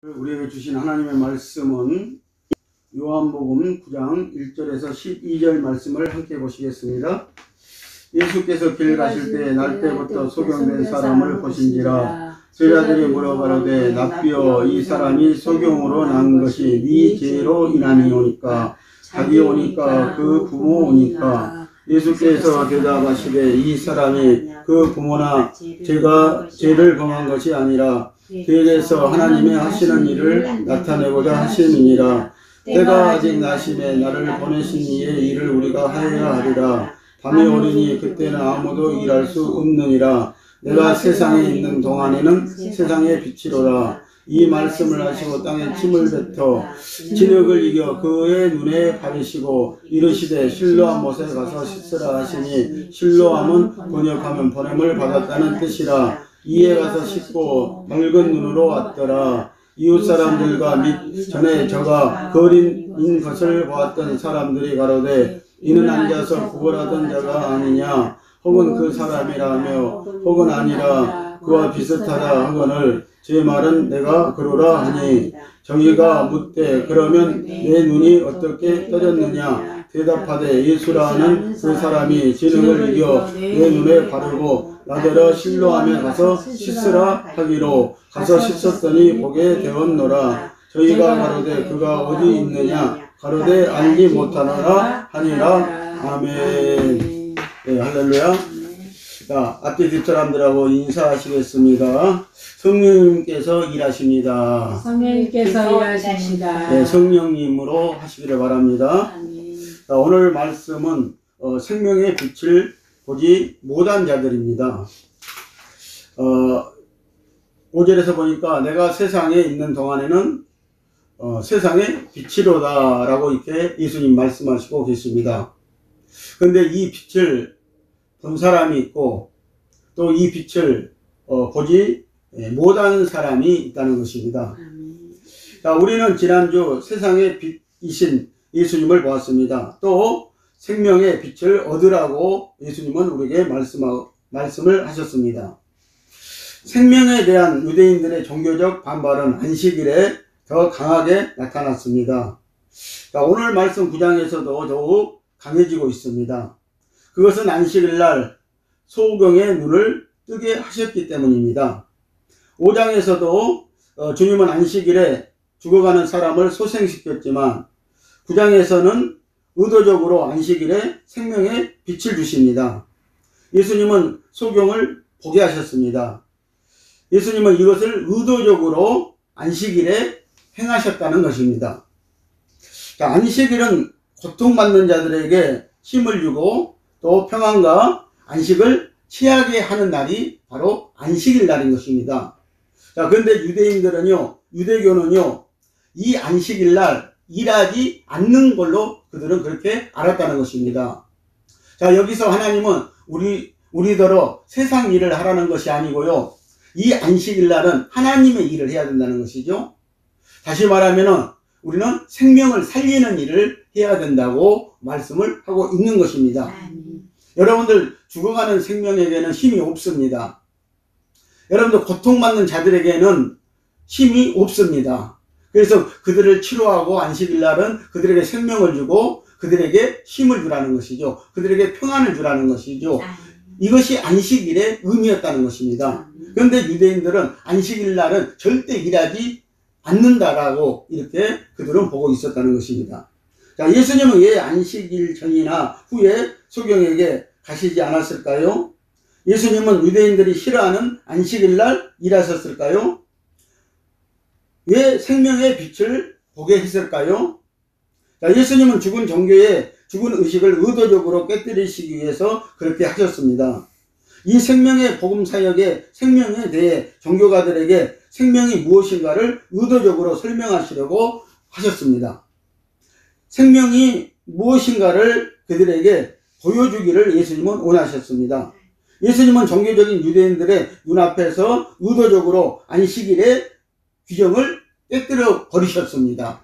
우리에게 주신 하나님의 말씀은 요한복음 9장 1절에서 12절 말씀을 함께 보시겠습니다. 예수께서 길 가실 때 날 때부터 소경된 사람을 보신지라. 제자들이 물어가로되 납비여 이 사람이 소경으로 난 것이 네 죄로 인함이오니까 자기 오니까 그 부모 오니까. 예수께서 대답하시되 이 사람이 그 부모나 제가 죄를 범한 것이 아니라 그에게서 하나님의 하시는 일을 나타내고자 하심이니라. 때가 아직 나심에 나를 보내신 이의 일을 우리가 하여야 하리라. 밤이 오리니 그때는 아무도 일할 수 없느니라. 내가 세상에 있는 동안에는 세상의 빛이로라. 이 말씀을 하시고 땅에 침을 뱉어 진흙을 이겨 그의 눈에 바르시고 이르시되 실로암 못에 가서 씻으라 하시니 실로암은 번역하면 보냄을 받았다는 뜻이라. 이에 가서 씻고 맑은 눈으로 왔더라. 이웃 사람들과 및 전에 저가 거린인 것을 보았던 사람들이 가로되 이는 앉아서 구걸하던 자가 아니냐 혹은 그 사람이라며 혹은 아니라 그와 비슷하다 하거늘 제 말은 내가 그러라 하니 저희가 묻되 그러면 내 눈이 어떻게 떠졌느냐 대답하되 예수라는 그 사람이 진흙을 이겨 내 눈에 바르고 나더러 실로암에 가서 씻으라 하기로 가서 씻었더니 보게 되었노라. 저희가 가로되 그가 어디 있느냐 가로되 알지 못하노라 하니라. 아멘. 네, 할렐루야. 자, 앞뒤 뒷사람들하고 인사하시겠습니다. 성령님께서 일하십니다. 성령님께서 일하십니다. 네, 성령님으로 하시기를 바랍니다. 자, 오늘 말씀은 생명의 빛을 보지 못한 자들입니다. 5절에서 보니까 내가 세상에 있는 동안에는 세상의 빛이로다 라고 이렇게 예수님 말씀하시고 계십니다. 그런데 이 빛을 본 사람이 있고 또 이 빛을 보지 못하는 사람이 있다는 것입니다. 자, 우리는 지난주 세상의 빛이신 예수님을 보았습니다. 또 생명의 빛을 얻으라고 예수님은 우리에게 말씀을 하셨습니다. 생명에 대한 유대인들의 종교적 반발은 안식일에 더 강하게 나타났습니다. 자, 오늘 말씀 9장에서도 더욱 강해지고 있습니다. 그것은 안식일날 소경의 눈을 뜨게 하셨기 때문입니다. 5장에서도 주님은 안식일에 죽어가는 사람을 소생시켰지만 9장에서는 의도적으로 안식일에 생명의 빛을 주십니다. 예수님은 소경을 보게 하셨습니다. 예수님은 이것을 의도적으로 안식일에 행하셨다는 것입니다. 자, 안식일은 고통받는 자들에게 힘을 주고 또 평안과 안식을 취하게 하는 날이 바로 안식일 날인 것입니다. 자, 그런데 유대교는요, 이 안식일 날 일하지 않는 걸로 그들은 그렇게 알았다는 것입니다. 자, 여기서 하나님은 우리더러 세상 일을 하라는 것이 아니고요, 이 안식일 날은 하나님의 일을 해야 된다는 것이죠. 다시 말하면은 우리는 생명을 살리는 일을 해야 된다고 말씀을 하고 있는 것입니다. 여러분들 죽어가는 생명에게는 힘이 없습니다. 여러분들 고통받는 자들에게는 힘이 없습니다. 그래서 그들을 치료하고 안식일 날은 그들에게 생명을 주고 그들에게 힘을 주라는 것이죠. 그들에게 평안을 주라는 것이죠. 이것이 안식일의 의미였다는 것입니다. 그런데 유대인들은 안식일 날은 절대 일하지 않는다라고 이렇게 그들은 보고 있었다는 것입니다. 자, 예수님은 왜 안식일 전이나 후에 소경에게 가시지 않았을까요? 예수님은 유대인들이 싫어하는 안식일 날 일하셨을까요? 왜 생명의 빛을 보게 했을까요? 자, 예수님은 죽은 종교의 죽은 의식을 의도적으로 깨뜨리시기 위해서 그렇게 하셨습니다. 이 생명의 복음 사역의 생명에 대해 종교가들에게 생명이 무엇인가를 의도적으로 설명하시려고 하셨습니다. 생명이 무엇인가를 그들에게 보여주기를 예수님은 원하셨습니다. 예수님은 종교적인 유대인들의 눈앞에서 의도적으로 안식일의 규정을 깨뜨려 버리셨습니다.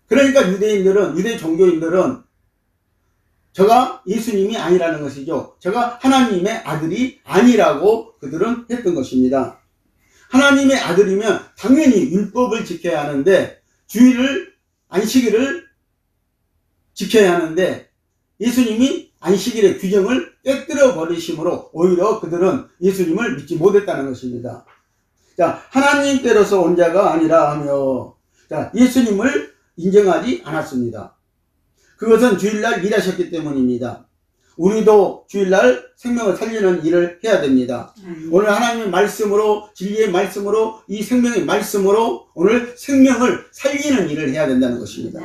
그러니까 유대 종교인들은 저가 예수님이 아니라는 것이죠. 저가 하나님의 아들이 아니라고 그들은 했던 것입니다. 하나님의 아들이면 당연히 율법을 지켜야 하는데, 주일을, 안식일을 지켜야 하는데, 예수님이 안식일의 규정을 깨뜨려 버리심으로 오히려 그들은 예수님을 믿지 못했다는 것입니다. 자, 하나님께로서 온 자가 아니라 하며, 자, 예수님을 인정하지 않았습니다. 그것은 주일날 일하셨기 때문입니다. 우리도 주일날 생명을 살리는 일을 해야 됩니다. 오늘 하나님의 말씀으로, 진리의 말씀으로, 이 생명의 말씀으로 오늘 생명을 살리는 일을 해야 된다는 것입니다.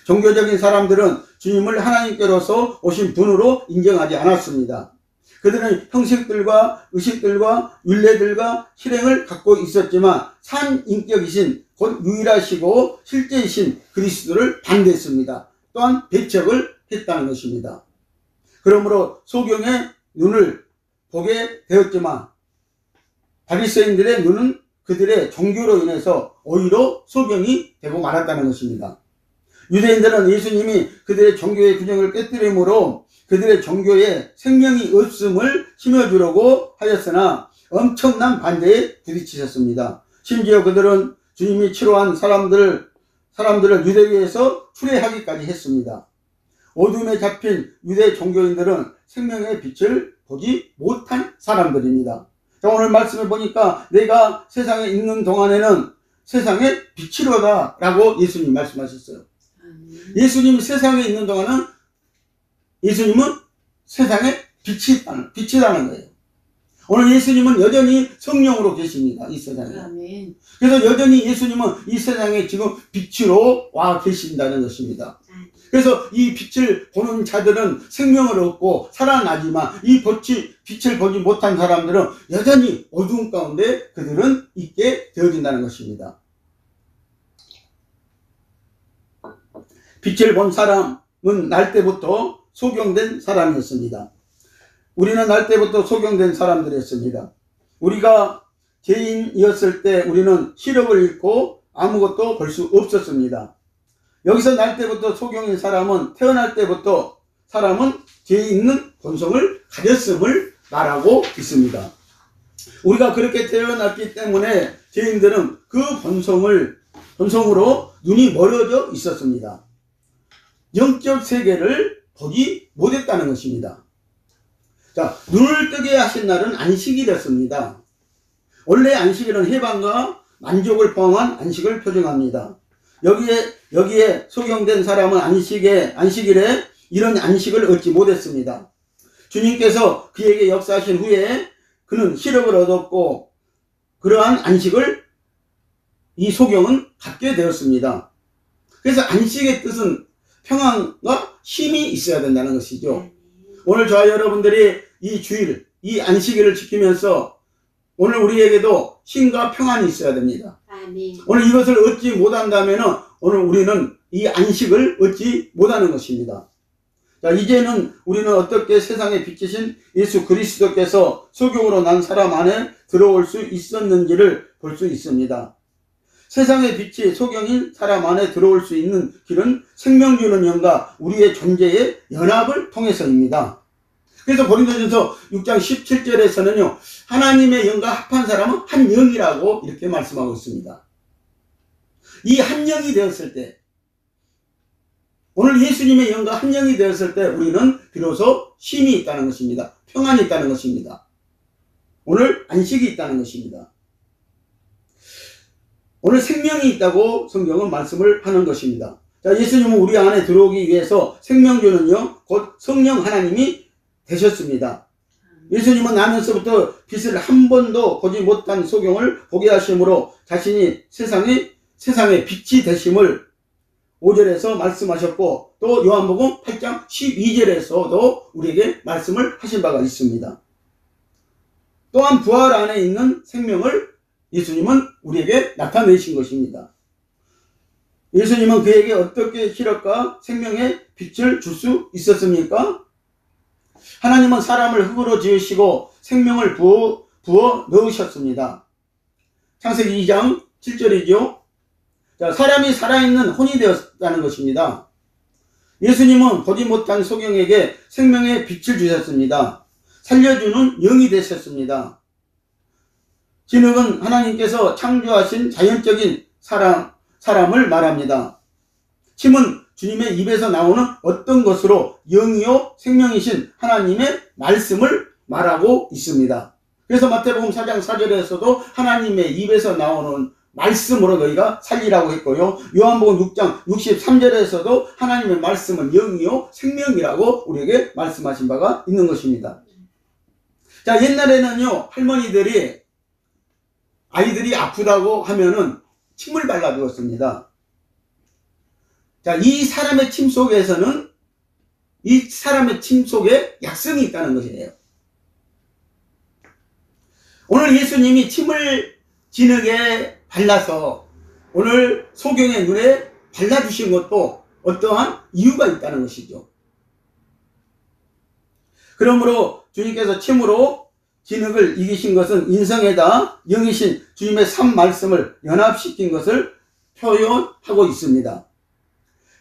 종교적인 사람들은 주님을 하나님께로서 오신 분으로 인정하지 않았습니다. 그들은 형식들과 의식들과 율례들과 실행을 갖고 있었지만 산인격이신 곧 유일하시고 실제이신 그리스도를 반대했습니다. 또한 배척을 했다는 것입니다. 그러므로 소경의 눈을 보게 되었지만 바리새인들의 눈은 그들의 종교로 인해서 오히려 소경이 되고 말았다는 것입니다. 유대인들은 예수님이 그들의 종교의 규정을 깨뜨림으로 그들의 종교에 생명이 없음을 심어주려고 하였으나 엄청난 반대에 부딪히셨습니다. 심지어 그들은 주님이 치료한 사람들을 유대교에서 추례하기까지 했습니다. 어둠에 잡힌 유대 종교인들은 생명의 빛을 보지 못한 사람들입니다. 자, 오늘 말씀을 보니까 내가 세상에 있는 동안에는 세상의 빛이로다 라고 예수님 말씀하셨어요. 예수님이 세상에 있는 동안은 예수님은 세상의 빛이라는 거예요. 오늘 예수님은 여전히 성령으로 계십니다. 이 세상에. 아멘. 그래서 여전히 예수님은 이 세상에 지금 빛으로 와 계신다는 것입니다. 그래서 이 빛을 보는 자들은 생명을 얻고 살아나지만 이 빛을 보지 못한 사람들은 여전히 어두운 가운데 그들은 있게 되어진다는 것입니다. 빛을 본 사람은 날 때부터 소경된 사람이었습니다. 우리는 날 때부터 소경된 사람들이었습니다. 우리가 죄인이었을 때 우리는 시력을 잃고 아무것도 볼 수 없었습니다. 여기서 날 때부터 소경인 사람은 태어날 때부터 사람은 죄 있는 본성을 가졌음을 말하고 있습니다. 우리가 그렇게 태어났기 때문에 죄인들은 그 본성으로 눈이 멀어져 있었습니다. 영적 세계를 보지 못했다는 것입니다. 자, 눈을 뜨게 하신 날은 안식일이었습니다. 원래 안식일은 해방과 만족을 포함한 안식을 표정합니다. 여기에 소경된 사람은 안식일에 이런 안식을 얻지 못했습니다. 주님께서 그에게 역사하신 후에 그는 시력을 얻었고 그러한 안식을 이 소경은 갖게 되었습니다. 그래서 안식의 뜻은 평안과 쉼이 있어야 된다는 것이죠. 오늘 저와 여러분들이 이 주일, 이 안식일을 지키면서 오늘 우리에게도 쉼과 평안이 있어야 됩니다. 아멘. 오늘 이것을 얻지 못한다면 오늘 우리는 이 안식을 얻지 못하는 것입니다. 자, 이제는 우리는 어떻게 세상에 비치신 예수 그리스도께서 소경으로 난 사람 안에 들어올 수 있었는지를 볼 수 있습니다. 세상의 빛이 소경인 사람 안에 들어올 수 있는 길은 생명 주는 영과 우리의 존재의 연합을 통해서입니다. 그래서 고린도전서 6장 17절에서는요. 하나님의 영과 합한 사람은 한 영이라고 이렇게 말씀하고 있습니다. 이 한 영이 되었을 때 오늘 예수님의 영과 한 영이 되었을 때 우리는 비로소 쉼이 있다는 것입니다. 평안이 있다는 것입니다. 오늘 안식이 있다는 것입니다. 오늘 생명이 있다고 성경은 말씀을 하는 것입니다. 자, 예수님은 우리 안에 들어오기 위해서 생명 주는 영, 곧 성령 하나님이 되셨습니다. 예수님은 나면서부터 빛을 한 번도 보지 못한 소경을 보게 하심으로 자신이 세상의 빛이 되심을 5절에서 말씀하셨고 또 요한복음 8장 12절에서도 우리에게 말씀을 하신 바가 있습니다. 또한 부활 안에 있는 생명을 예수님은 우리에게 나타내신 것입니다. 예수님은 그에게 어떻게 시력과 생명의 빛을 줄 수 있었습니까? 하나님은 사람을 흙으로 지으시고 생명을 부어 넣으셨습니다. 창세기 2장 7절이죠. 자, 사람이 살아있는 혼이 되었다는 것입니다. 예수님은 보지 못한 소경에게 생명의 빛을 주셨습니다. 살려주는 영이 되셨습니다. 진흙은 하나님께서 창조하신 자연적인 사람을 말합니다. 침은 주님의 입에서 나오는 어떤 것으로 영이요 생명이신 하나님의 말씀을 말하고 있습니다. 그래서 마태복음 4장 4절에서도 하나님의 입에서 나오는 말씀으로 너희가 살리라고 했고요. 요한복음 6장 63절에서도 하나님의 말씀은 영이요 생명이라고 우리에게 말씀하신 바가 있는 것입니다. 자, 옛날에는요, 할머니들이 아이들이 아프다고 하면은 침을 발라주었습니다. 자, 이 사람의 침 속에서는 이 사람의 침 속에 약성이 있다는 것이에요. 오늘 예수님이 침을 진흙에 발라서 오늘 소경의 눈에 발라주신 것도 어떠한 이유가 있다는 것이죠. 그러므로 주님께서 침으로 진흙을 이기신 것은 인성에다 영이신 주님의 산 말씀을 연합시킨 것을 표현하고 있습니다.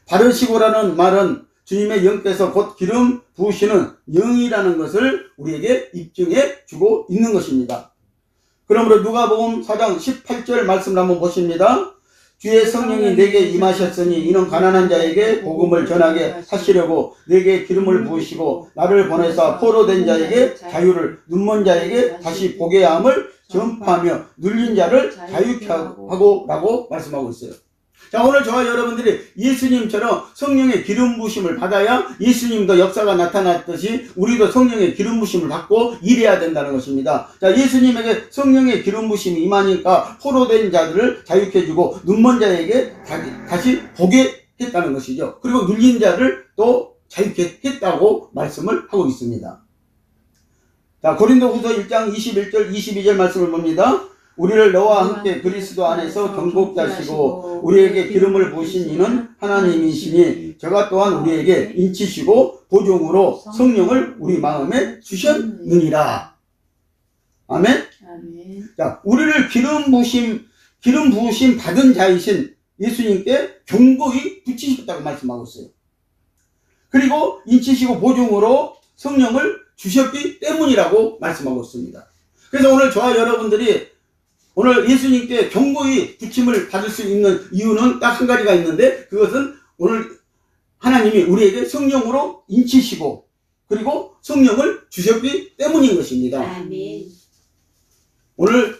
바르시고라는 말은 주님의 영께서 곧 기름 부으시는 영이라는 것을 우리에게 입증해 주고 있는 것입니다. 그러므로 누가복음 4장 18절 말씀을 한번 보십니다. 주의 성령이 내게 임하셨으니 이는 가난한 자에게 복음을 전하게 하시려고 내게 기름을 부으시고 나를 보내사 포로된 자에게 자유를, 눈먼 자에게 다시 보게 함을 전파하며 눌린 자를 자유케 하고 라고 말씀하고 있어요. 자, 오늘 저와 여러분들이 예수님처럼 성령의 기름 부으심을 받아야 예수님도 역사가 나타났듯이 우리도 성령의 기름 부으심을 받고 일해야 된다는 것입니다. 자, 예수님에게 성령의 기름 부으심이 임하니까 포로된 자들을 자유케 해주고 눈먼 자에게 다시 보게 했다는 것이죠. 그리고 눌린 자를 또 자유케 했다고 말씀을 하고 있습니다. 자, 고린도후서 1장 21절 22절 말씀을 봅니다. 우리를 너와 함께 그리스도 안에서 경복자시고 우리에게 기름을 부으신 이는 하나님이시니 저가 또한 우리에게 인치시고 보종으로 성령을 우리 마음에 주셨느니라. 아멘. 아멘. 자, 우리를 기름 부으심 받은 자이신 예수님께 경고히 붙이셨다고 말씀하고 있어요. 그리고 인치시고 보종으로 성령을 주셨기 때문이라고 말씀하고 있습니다. 그래서 오늘 저와 여러분들이 오늘 예수님께 경고히 부침을 받을 수 있는 이유는 딱 한 가지가 있는데 그것은 오늘 하나님이 우리에게 성령으로 인치시고 그리고 성령을 주셨기 때문인 것입니다. 아멘. 오늘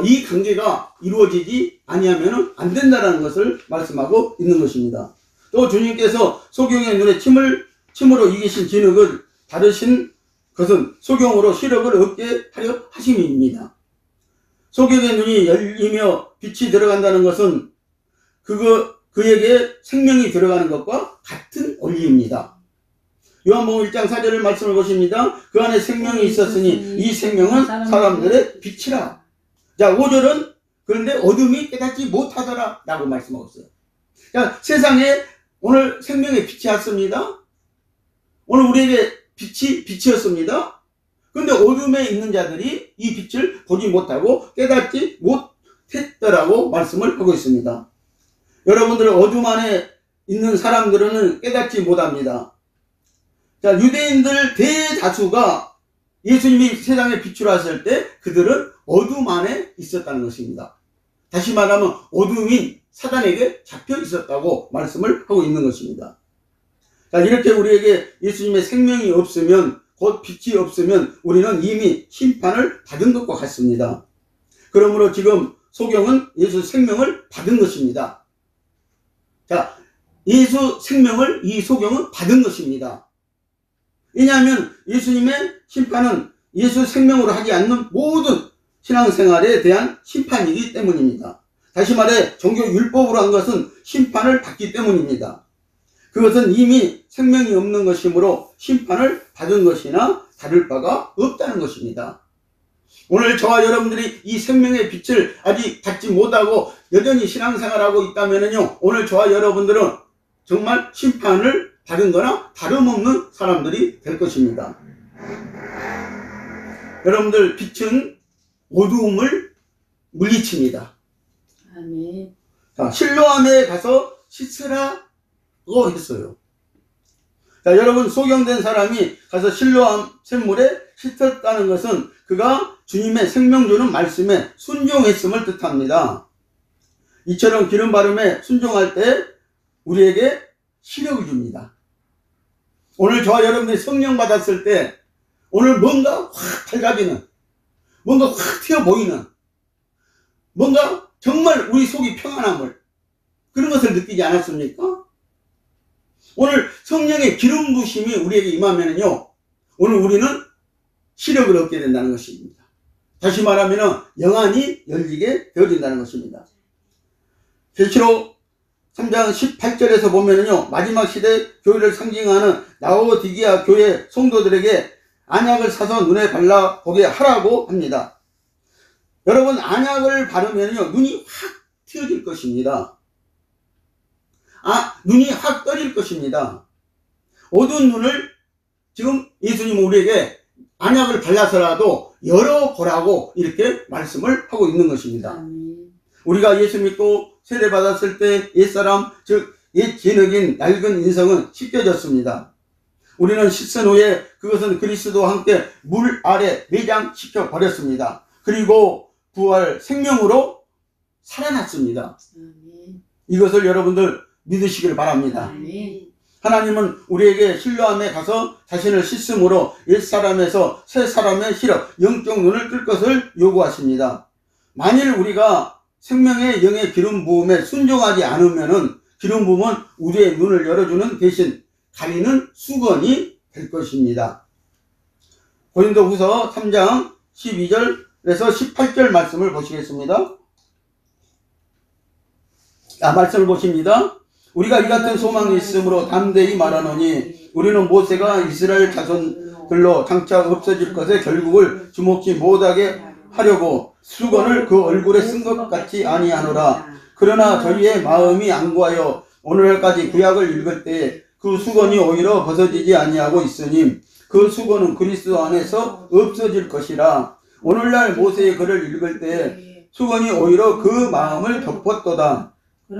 이 관계가 이루어지지 아니하면 안 된다는 것을 말씀하고 있는 것입니다. 또 주님께서 소경의 눈에 침으로 이기신 진흙을 바르신 것은 소경으로 시력을 얻게 하려 하심입니다. 소경의 눈이 열리며 빛이 들어간다는 것은 그에게 생명이 들어가는 것과 같은 원리입니다. 요한복음 1장 4절 말씀을 보십니다. 그 안에 생명이 있었으니 이 생명은 사람들의 빛이라. 자, 5절은 그런데 어둠이 깨닫지 못하더라 라고 말씀하고 있어요. 자, 세상에 오늘 생명의 빛이 왔습니다. 오늘 우리에게 빛이었습니다. 그런데 어둠에 있는 자들이 이 빛을 보지 못하고 깨닫지 못했더라고 말씀을 하고 있습니다. 여러분들 어둠 안에 있는 사람들은 깨닫지 못합니다. 자, 유대인들 대다수가 예수님이 세상에 빛으로 왔을 때 그들은 어둠 안에 있었다는 것입니다. 다시 말하면 어둠이 사단에게 잡혀 있었다고 말씀을 하고 있는 것입니다. 자, 이렇게 우리에게 예수님의 생명이 없으면 곧 빛이 없으면 우리는 이미 심판을 받은 것과 같습니다. 그러므로 지금 소경은 예수 생명을 받은 것입니다. 자, 예수 생명을 이 소경은 받은 것입니다. 왜냐하면 예수님의 심판은 예수 생명으로 하지 않는 모든 신앙생활에 대한 심판이기 때문입니다. 다시 말해 종교 율법으로 한 것은 심판을 받기 때문입니다. 그것은 이미 생명이 없는 것이므로 심판을 받은 것이나 다를 바가 없다는 것입니다. 오늘 저와 여러분들이 이 생명의 빛을 아직 받지 못하고 여전히 신앙생활하고 있다면요, 오늘 저와 여러분들은 정말 심판을 받은 거나 다름없는 사람들이 될 것입니다. 여러분들, 빛은 어두움을 물리칩니다. 아멘. 자, 실로암에 가서 씻으라고 했어요. 자, 여러분, 소경된 사람이 가서 실로암 샘물에 씻었다는 것은 그가 주님의 생명 주는 말씀에 순종했음을 뜻합니다. 이처럼 기름 바름에 순종할 때 우리에게 시력을 줍니다. 오늘 저와 여러분들이 성령 받았을 때 오늘 뭔가 확 밝아지는, 뭔가 확 튀어 보이는, 뭔가 정말 우리 속이 평안함을, 그런 것을 느끼지 않았습니까? 오늘 성령의 기름 부심이 우리에게 임하면요, 오늘 우리는 시력을 얻게 된다는 것입니다. 다시 말하면 영안이 열리게 되어진다는 것입니다. 계시록 3장 18절에서 보면요, 마지막 시대 교회를 상징하는 라오디게아 교회 성도들에게 안약을 사서 눈에 발라 보게 하라고 합니다. 여러분, 안약을 바르면요, 눈이 확 트여질 것입니다. 눈이 확 떠질 것입니다. 어두운 눈을 지금 예수님은 우리에게 안약을 발라서라도 열어보라고 이렇게 말씀을 하고 있는 것입니다. 우리가 예수 믿고 세례받았을 때 옛사람, 즉 옛 진흙인 낡은 인성은 씻겨졌습니다. 우리는 씻은 후에 그것은 그리스도와 함께 물 아래 매장시켜 버렸습니다. 그리고 부활 생명으로 살아났습니다. 이것을 여러분들 믿으시길 바랍니다. 하나님은 우리에게 실로암에 가서 자신을 씻음으로 옛사람에서 새사람의 시력, 영적 눈을 뜰 것을 요구하십니다. 만일 우리가 생명의 영의 기름 부음에 순종하지 않으면은 기름 부음은 우리의 눈을 열어주는 대신 가리는 수건이 될 것입니다. 고린도후서 3장 12절에서 18절 말씀을 보시겠습니다. 말씀을 보십니다. 우리가 이 같은 소망이 있으므로 담대히 말하노니 우리는 모세가 이스라엘 자손들로 장차 없어질 것의 결국을 주목지 못하게 하려고 수건을 그 얼굴에 쓴 것 같이 아니하노라. 그러나 저희의 마음이 안구하여 오늘날까지 구약을 읽을 때에 그 수건이 오히려 벗어지지 아니하고 있으니 그 수건은 그리스도 안에서 없어질 것이라. 오늘날 모세의 글을 읽을 때에 수건이 오히려 그 마음을 덮었도다.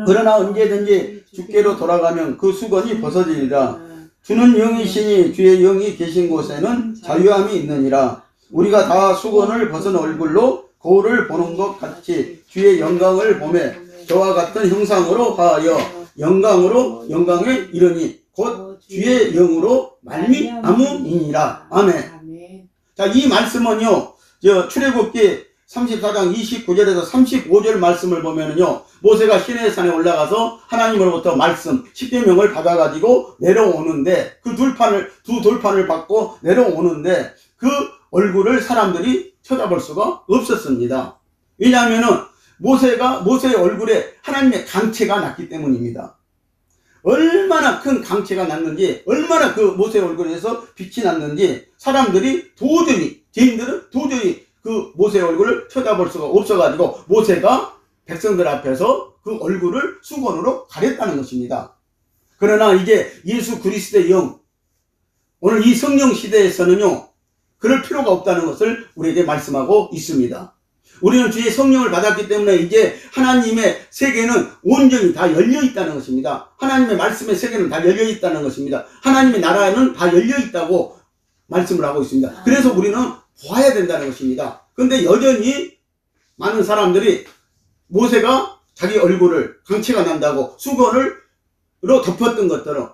그러나 언제든지 주께로 돌아가면 그 수건이 벗어지리라. 주는 영이시니 주의 영이 계신 곳에는 자유함이 있느니라. 우리가 다 수건을 벗은 얼굴로 거울을 보는 것 같이 주의 영광을 보매 저와 같은 형상으로 하여 영광으로 영광에 이르니 곧 주의 영으로 말미암음이니라. 아멘. 자, 이 말씀은요, 출애굽기 34장 29절에서 35절 말씀을 보면은요, 모세가 시내산에 올라가서 하나님으로부터 말씀, 십계명을 받아가지고 내려오는데, 그 두 돌판을 받고 내려오는데, 그 얼굴을 사람들이 쳐다볼 수가 없었습니다. 왜냐하면은 모세의 얼굴에 하나님의 강체가 났기 때문입니다. 얼마나 큰 강체가 났는지, 얼마나 그 모세의 얼굴에서 빛이 났는지, 죄인들은 도저히 그 모세의 얼굴을 쳐다볼 수가 없어가지고 모세가 백성들 앞에서 그 얼굴을 수건으로 가렸다는 것입니다. 그러나 이제 예수 그리스도의 영, 오늘 이 성령 시대에서는요, 그럴 필요가 없다는 것을 우리에게 말씀하고 있습니다. 우리는 주의 성령을 받았기 때문에 이제 하나님의 세계는 온전히 다 열려 있다는 것입니다. 하나님의 말씀의 세계는 다 열려 있다는 것입니다. 하나님의 나라는 다 열려 있다고 말씀을 하고 있습니다. 그래서 우리는 보아야 된다는 것입니다. 근데 여전히 많은 사람들이 모세가 자기 얼굴을 강체가 난다고 수건으로 덮었던 것처럼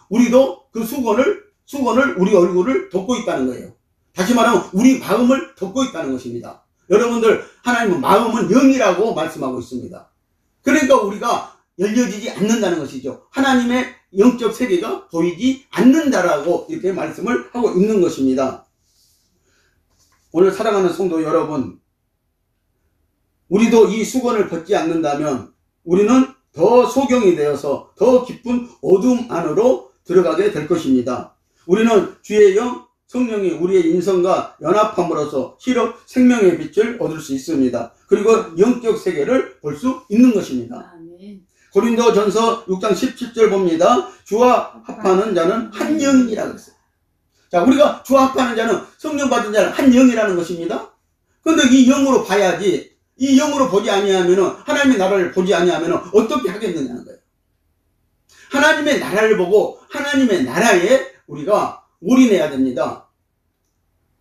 우리도 그 수건을 우리 얼굴을 덮고 있다는 거예요. 다시 말하면 우리 마음을 덮고 있다는 것입니다. 여러분들, 하나님은 마음은 영이라고 말씀하고 있습니다. 그러니까 우리가 열려지지 않는다는 것이죠. 하나님의 영적 세계가 보이지 않는다라고 이렇게 말씀을 하고 있는 것입니다. 오늘 사랑하는 성도 여러분, 우리도 이 수건을 벗지 않는다면 우리는 더 소경이 되어서 더 깊은 어둠 안으로 들어가게 될 것입니다. 우리는 주의 영, 성령이 우리의 인성과 연합함으로써 실업 생명의 빛을 얻을 수 있습니다. 그리고 영적 세계를 볼 수 있는 것입니다. 고린도전서 6장 17절 봅니다. 주와 합하는 자는 한 영이라고 했어요. 자, 우리가 주와 합하는 자는, 성령 받은 자는 한 영이라는 것입니다. 그런데 이 영으로 봐야지, 이 영으로 보지 아니하면은, 하나님의 나라를 보지 아니하면은 어떻게 하겠느냐는 거예요. 하나님의 나라를 보고 하나님의 나라에 우리가 올인해야 됩니다.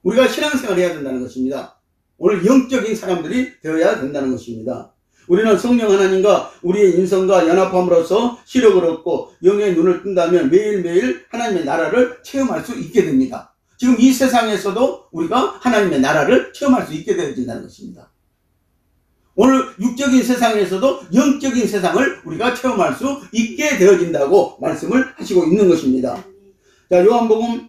우리가 신앙생활을 해야 된다는 것입니다. 오늘 영적인 사람들이 되어야 된다는 것입니다. 우리는 성령 하나님과 우리의 인성과 연합함으로써 시력을 얻고 영의 눈을 뜬다면 매일매일 하나님의 나라를 체험할 수 있게 됩니다. 지금 이 세상에서도 우리가 하나님의 나라를 체험할 수 있게 되어진다는 것입니다. 오늘 육적인 세상에서도 영적인 세상을 우리가 체험할 수 있게 되어진다고 말씀을 하시고 있는 것입니다. 자, 요한복음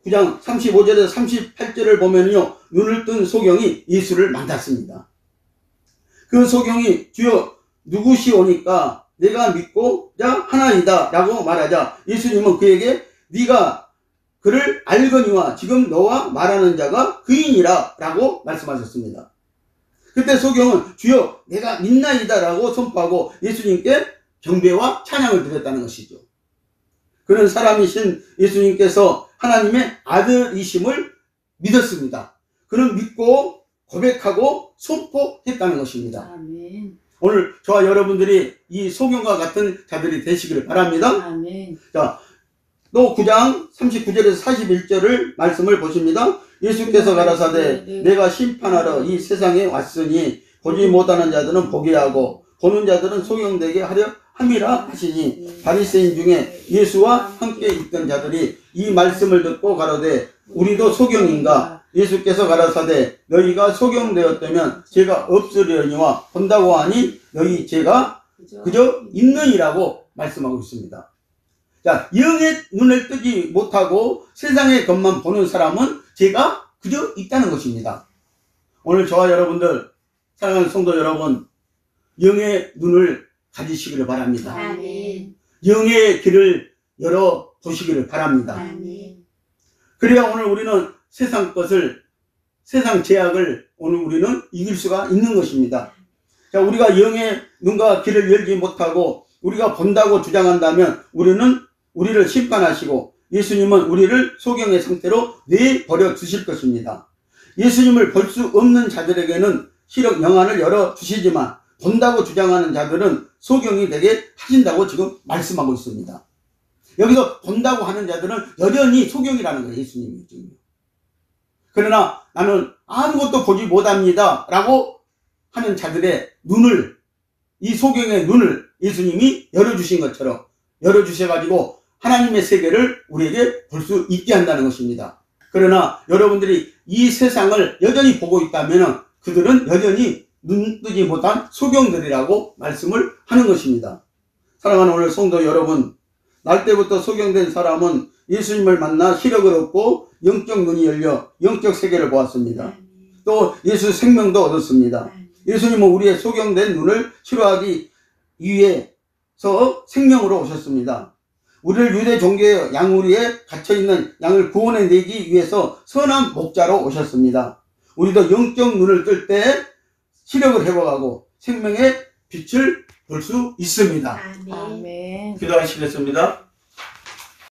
9장 35절에서 38절을 보면요, 눈을 뜬 소경이 예수를 만났습니다. 그 소경이 주여 누구시오니까 내가 믿고 자 하나이다 라고 말하자 예수님은 그에게 네가 그를 알거니와 지금 너와 말하는 자가 그이니라 라고 말씀하셨습니다. 그때 소경은 주여 내가 믿나이다 라고 선포하고 예수님께 경배와 찬양을 드렸다는 것이죠. 그는 사람이신 예수님께서 하나님의 아들이심을 믿었습니다. 그는 믿고 고백하고 선포했다는 것입니다. 아멘. 오늘 저와 여러분들이 이 소경과 같은 자들이 되시기를 바랍니다. 아멘. 자, 또 9장 39절에서 41절을 말씀을 보십니다. 예수께서 가라사대 내가 심판하러 이 세상에 왔으니 보지 못하는 자들은 보게 하고 보는 자들은 소경되게 하려 함이라 하시니 바리새인 중에 예수와 함께 있던 자들이 이 말씀을 듣고 가로되 우리도 소경인가? 예수께서 가라사대 너희가 소경되었다면 죄가 없으려니와 본다고 하니 너희 죄가 그저 있느니라고 말씀하고 있습니다. 자, 영의 눈을 뜨지 못하고 세상의 것만 보는 사람은 죄가 그저 있다는 것입니다. 오늘 저와 여러분들, 사랑하는 성도 여러분, 영의 눈을 가지시기를 바랍니다. 아멘. 영의 길을 열어 보시기를 바랍니다. 아멘. 그래야 오늘 우리는 세상 것을, 세상 죄악을 오늘 우리는 이길 수가 있는 것입니다. 자, 우리가 영의 눈과 귀를 열지 못하고 우리가 본다고 주장한다면 우리를 심판하시고 예수님은 우리를 소경의 상태로 내버려 두실 것입니다. 예수님을 볼 수 없는 자들에게는 시력 영안을 열어 주시지만 본다고 주장하는 자들은 소경이 되게 하신다고 지금 말씀하고 있습니다. 여기서 본다고 하는 자들은 여전히 소경이라는 거예요. 예수님이 지금. 그러나 나는 아무것도 보지 못합니다 라고 하는 자들의 눈을, 이 소경의 눈을 예수님이 열어주신 것처럼 열어주셔가지고 하나님의 세계를 우리에게 볼 수 있게 한다는 것입니다. 그러나 여러분들이 이 세상을 여전히 보고 있다면 그들은 여전히 눈 뜨지 못한 소경들이라고 말씀을 하는 것입니다. 사랑하는 오늘 성도 여러분, 날 때부터 소경된 사람은 예수님을 만나 시력을 얻고 영적 눈이 열려 영적 세계를 보았습니다. 또 예수 생명도 얻었습니다. 예수님은 우리의 소경된 눈을 치료하기 위해서 생명으로 오셨습니다. 우리를 유대 종교의 양우리에 갇혀있는 양을 구원해내기 위해서 선한 목자로 오셨습니다. 우리도 영적 눈을 뜰 때 시력을 회복하고 생명의 빛을 볼 수 있습니다. 아멘. 기도하시겠습니다.